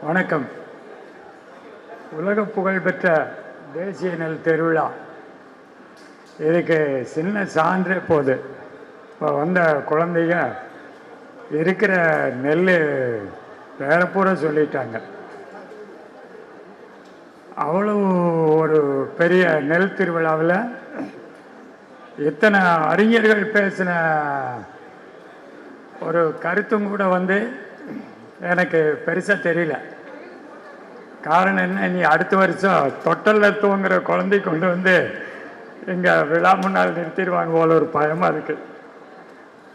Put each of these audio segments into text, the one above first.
வணக்கம். உலக புகழ்பெற்ற தேசிய நெல் திருவிழா, இதுக்கு சின்ன சான்று போகுது. இப்போ வந்த குழந்தைங்க இருக்கிற நெல் பேரப்பூரா சொல்லிட்டாங்க. அவ்வளவு ஒரு பெரிய நெல் திருவிழாவில் இத்தனை அறிஞர்கள் பேசின ஒரு கருத்தும் கூட எனக்கு பெருசாக தெரியல. காரணம் என்ன, நீ அடுத்த வருஷம் தொட்டலில் தூங்குற குழந்தை கொண்டு எங்கள் விழா முன்னால் நிறுத்திடுவாங்க போல ஒரு பயமாக இருக்குது.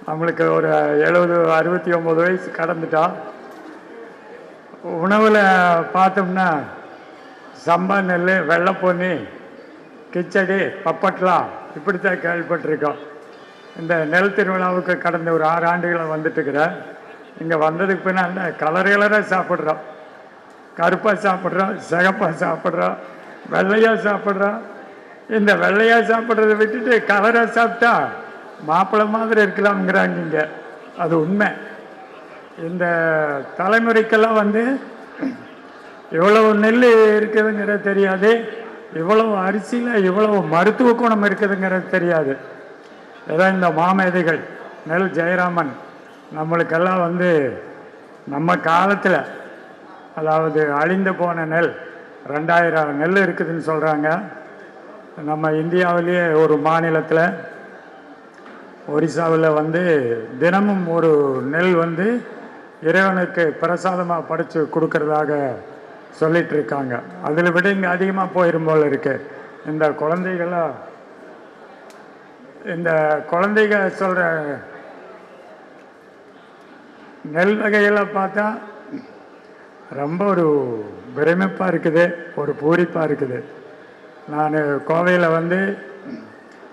நம்மளுக்கு ஒரு 70 69 வயசு கடந்துட்டா. உணவில் பார்த்தோம்னா சம்பா நெல், வெள்ளைப்பொன்னி, கிச்சடி, பப்பட்லாம் இப்படித்தான் கேள்விப்பட்டிருக்கோம். இந்த நெல் திருவிழாவுக்கு கடந்த ஒரு 6 ஆண்டுகளை வந்துட்டுருக்கிறேன். இங்கே வந்ததுக்கு பின்னால் கலராக சாப்பிட்றோம். கருப்பாக சாப்பிட்றோம், சிகப்பாக சாப்பிட்றோம், வெள்ளையாக சாப்பிட்றோம். இந்த வெள்ளையாக சாப்பிட்றத விட்டுட்டு கலராக சாப்பிட்டா மாப்பிள்ளை மாதிரி இருக்கலாம்ங்கிறாங்க இங்கே. அது உண்மை. இந்த தலைமுறைக்கெல்லாம் இவ்வளவு நெல் இருக்குதுங்கிறது தெரியாது, இவ்வளவு அரிசியில் இவ்வளவு மருத்துவ குணம் இருக்குதுங்கிறது தெரியாது. ஏதோ இந்த மாமேதைகள் நெல் ஜெயராமன் நம்மளுக்கெல்லாம் நம்ம காலத்தில், அதாவது அழிந்து போன நெல் 2000 நெல் இருக்குதுன்னு சொல்கிறாங்க. நம்ம இந்தியாவிலேயே ஒரு மாநிலத்தில் ஒரிசாவில் தினமும் ஒரு நெல் இறைவனுக்கு பிரசாதமாக படைச்சு கொடுக்கறதாக சொல்லிட்டு இருக்காங்க. அதில் விட இங்கே அதிகமாக போயிரும் போல் இருக்கு. இந்த குழந்தைங்க சொல்கிற நெல் வகையில் பார்த்தா ரொம்ப ஒரு பிரமிப்பாக இருக்குது, ஒரு பூரிப்பாக இருக்குது. நான் கோவையில்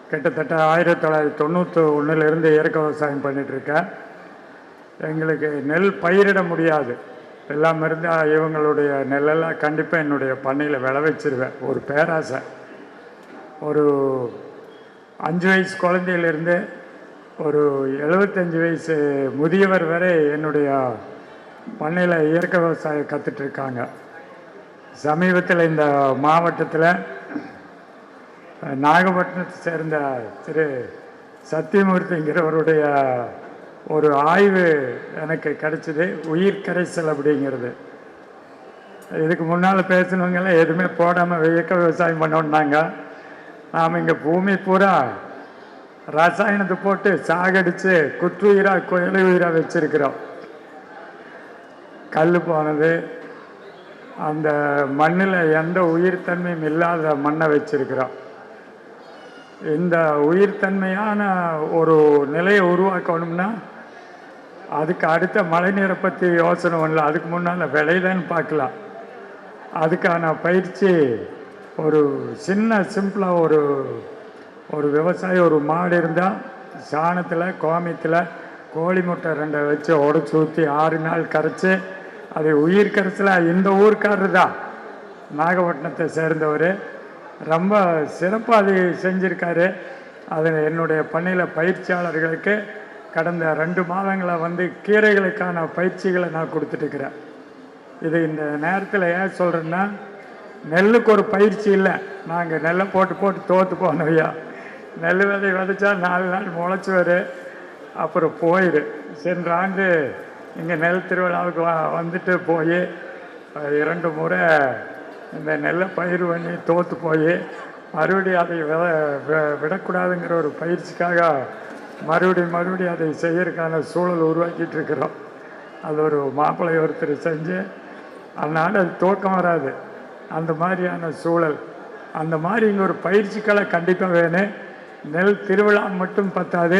கிட்டத்தட்ட 1991 இயற்கை விவசாயம் பண்ணிகிட்ருக்கேன். எங்களுக்கு நெல் பயிரிட முடியாது. எல்லாம் இருந்தால் இவங்களுடைய நெல்லெல்லாம் கண்டிப்பாக என்னுடைய பண்ணையில் விளைவிச்சிருவேன். ஒரு பேராசை. ஒரு 5 வயசு குழந்தையிலிருந்து ஒரு 75 வயசு முதியவர் வரை என்னுடைய பண்ணையில் இயற்கை விவசாயம் கற்றுட்ருக்காங்க. சமீபத்தில் இந்த மாவட்டத்தில் நாகப்பட்டினத்தை சேர்ந்த திரு சத்தியமூர்த்திங்கிறவருடைய ஒரு ஆய்வு எனக்கு கிடைச்சிது, உயிர் கரைசல் அப்படிங்கிறது. இதுக்கு முன்னால் பேசினவங்கெல்லாம் எதுவுமே போடாமல் இயற்கை விவசாயம் பண்ணோன்னாங்க. நாம் இங்கே பூமி பூரா ரசாயனத்தை போட்டு சாகடித்து குற்றுயிராக குயலை உயிராக வச்சிருக்கிறோம். கல் போனது, அந்த மண்ணில் எந்த உயிர்த்தன்மையும் இல்லாத மண்ணை வச்சிருக்கிறோம். இந்த உயிர்த்தன்மையான ஒரு நிலையை உருவாக்கணும்னா அதுக்கு அடுத்த மழை நீரை பற்றி யோசனை பண்ணல. அதுக்கு முன்னால் விளையுதான்னு பார்க்கலாம். அதுக்கான பயிற்சி ஒரு சின்ன சிம்பிளாக ஒரு விவசாயி ஒரு மாடு இருந்தால் சாணத்தில் கோமியத்தில் கோழி முட்டை 2 வச்சு உடச்சி ஊற்றி 6 நாள் கரைச்சி அது உயிர் கரைச்சலாக இந்த ஊருக்காரர் தான், நாகப்பட்டினத்தை சேர்ந்தவர். ரொம்ப சிறப்பாக அது செஞ்சுருக்காரு. அதில் என்னுடைய பண்ணையில் பயிற்சியாளர்களுக்கு கடந்த 2 மாதங்களை கீரைகளுக்கான பயிற்சிகளை நான் கொடுத்துட்டுருக்கிறேன். இது இந்த நேரத்தில் ஏன் சொல்கிறேன்னா, நெல்லுக்கு ஒரு பயிற்சி இல்லை. நாங்கள் நெல்லை போட்டு தோற்று போனவையா. நெல் விதைச்சா 4 நாள் முளைச்சி வரும், அப்புறம் போயிடு. சென்ற ஆண்டு இங்கே நெல் திருவிழாவுக்கு வந்துட்டு போய் 2 முறை இந்த நெல்லை பயிர் பண்ணி தோற்று போய் மறுபடியும் அதை விடக்கூடாதுங்கிற ஒரு பயிற்சிக்காக மறுபடியும் அதை செய்யறதுக்கான சூழல் உருவாக்கிட்டு இருக்கிறோம். அது ஒரு மாப்பிள்ளை ஒருத்தர் செஞ்சு அதனால் அது தூக்கம் வராது. அந்த மாதிரியான சூழல். அந்த மாதிரி இங்கே ஒரு பயிற்சிகளை கண்டிப்பாக வேணும். நெல் திருவிழா மட்டும் பத்தாது,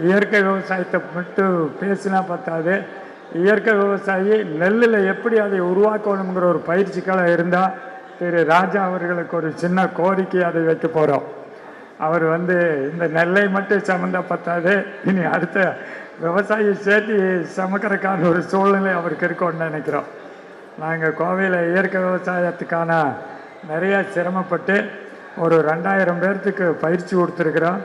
இயற்கை விவசாயத்தை மட்டும் பேசினா பத்தாது. இயற்கை விவசாயி நெல்லில் எப்படி அதை உருவாக்கணுங்கிற ஒரு பயிற்சிகளை இருந்தால், திரு ராஜா அவர்களுக்கு ஒரு சின்ன கோரிக்கை அதை வைக்க போகிறோம். அவர் இந்த நெல்லை மட்டும் சம்மந்த பத்தாது, இனி அடுத்த விவசாயி சேர்த்து சமைக்கிறதுக்கான ஒரு சூழ்நிலை அவருக்கு இருக்கும்னு நினைக்கிறோம். நாங்கள் கோவையில் இயற்கை விவசாயத்துக்கான நிறைய சிரமப்பட்டு ஒரு 2000 பேர்த்துக்கு பயிற்சி கொடுத்துருக்குறோம்.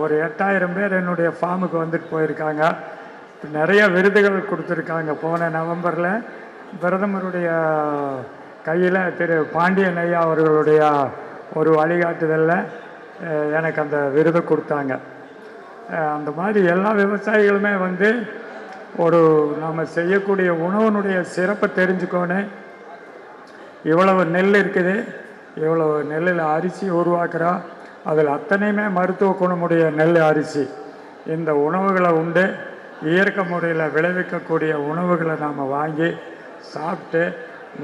ஒரு 8000 பேர் என்னுடைய ஃபார்முக்கு வந்துட்டு போயிருக்காங்க. நிறைய விருதுகள் கொடுத்துருக்காங்க. போன நவம்பரில் பிரதமருடைய கையில் திரு பாண்டியன் ஐயா அவர்களுடைய ஒரு வழிகாட்டுதலில் எனக்கு அந்த விருது கொடுத்தாங்க. அந்த மாதிரி எல்லா விவசாயிகளுமே வந்து ஒரு நாம் செய்யக்கூடிய உணவுனுடைய சிறப்பை தெரிஞ்சுக்கணும். இவ்வளவு நெல் இருக்குது, இவ்வளவு நெல்லில் அரிசி உருவாக்குறோம், அதில் அத்தனையுமே மருத்துவ குணமுடைய நெல் அரிசி. இந்த உணவுகளை உண்டு இயற்கை முறையில் விளைவிக்கக்கூடிய உணவுகளை நாம் வாங்கி சாப்பிட்டு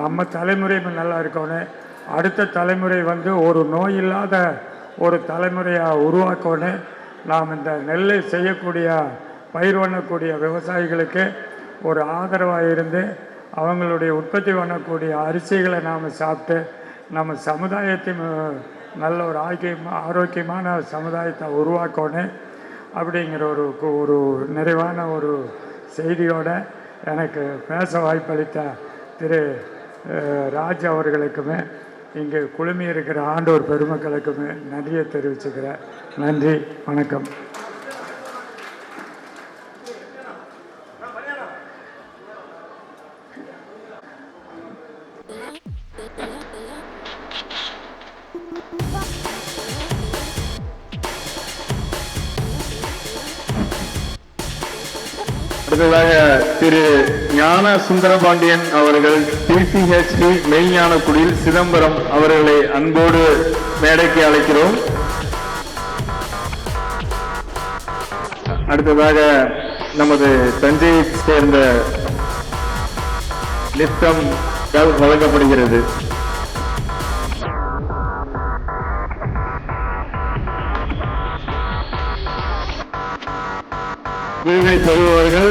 நம்ம தலைமுறை நல்லா இருக்கணும். அடுத்த தலைமுறை வந்து ஒரு நோய் இல்லாத ஒரு தலைமுறையாக உருவாக்கணும். நாம் இந்த நெல்லை செய்யக்கூடிய பயிர் பண்ணக்கூடிய விவசாயிகளுக்கு ஒரு ஆதரவாக இருந்து அவங்களுடைய உற்பத்தி பண்ணக்கூடிய அரிசிகளை நாம் சாப்பிட்டு நம்ம சமுதாயத்தின் நல்ல ஒரு ஆரோக்கியமான சமுதாயத்தை உருவாக்கணும் அப்படிங்கிற ஒரு நிறைவான ஒரு செய்தியோடு எனக்கு பேச வாய்ப்பளித்த திரு ராஜ் அவர்களுக்குமே இங்கே குழுமி இருக்கிற ஆண்டோர் பெருமக்களுக்குமே நன்றியை தெரிவிச்சுக்கிறேன். நன்றி, வணக்கம். அடுத்ததாக திரு ஞான சுந்தரபாண்டியன் அவர்கள் TCHC மெய்ஞானக்குடியில் சிதம்பரம் அவர்களை அன்போடு மேடைக்கு அழைக்கிறோம். அடுத்ததாக நமது தஞ்சையை சேர்ந்த லிப்டம் வழங்கப்படுகிறது. விருதை பெறுபவர்கள்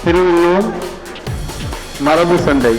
திருவுருவம் மரபு சண்டை.